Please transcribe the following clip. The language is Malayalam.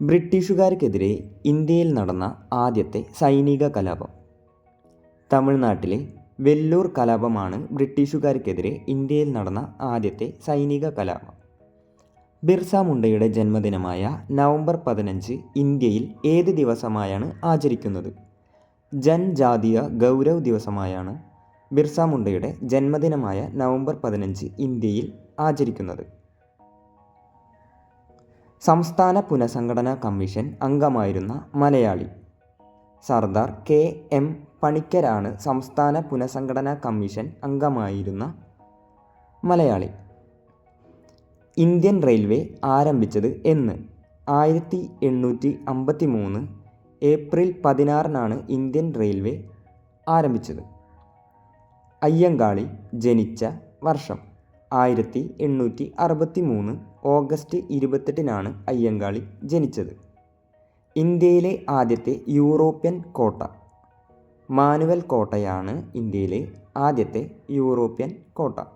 ബ്രിട്ടീഷുകാർക്കെതിരെ ഇന്ത്യയിൽ നടന്ന ആദ്യത്തെ സൈനിക കലാപം. തമിഴ്നാട്ടിലെ വെല്ലൂർ കലാപമാണ് ബ്രിട്ടീഷുകാർക്കെതിരെ ഇന്ത്യയിൽ നടന്ന ആദ്യത്തെ സൈനിക കലാപം. ബിർസ മുണ്ടയുടെ ജന്മദിനമായ നവംബർ 15 ഇന്ത്യയിൽ ഏത് ദിവസമായാണ് ആചരിക്കുന്നത്? ജൻജാതീയ ഗൗരവ് ദിവസമായാണ് ബിർസ മുണ്ടയുടെ ജന്മദിനമായ നവംബർ 15 ഇന്ത്യയിൽ ആചരിക്കുന്നത്. സംസ്ഥാന പുനഃസംഘടനാ കമ്മീഷൻ അംഗമായിരുന്ന മലയാളി? സർദാർ KM പണിക്കരാണ് സംസ്ഥാന പുനഃസംഘടനാ കമ്മീഷൻ അംഗമായിരുന്ന മലയാളി. ഇന്ത്യൻ റെയിൽവേ ആരംഭിച്ചത് എന്ന്? 1853 ഏപ്രിൽ 16 ഇന്ത്യൻ റെയിൽവേ ആരംഭിച്ചത്. അയ്യങ്കാളി ജനിച്ച വർഷം? 1863 ഓഗസ്റ്റ് 28 അയ്യങ്കാളി ജനിച്ചത്. ഇന്ത്യയിലെ ആദ്യത്തെ യൂറോപ്യൻ കോട്ട? മാനുവൽ കോട്ടയാണ് ഇന്ത്യയിലെ ആദ്യത്തെ യൂറോപ്യൻ കോട്ട.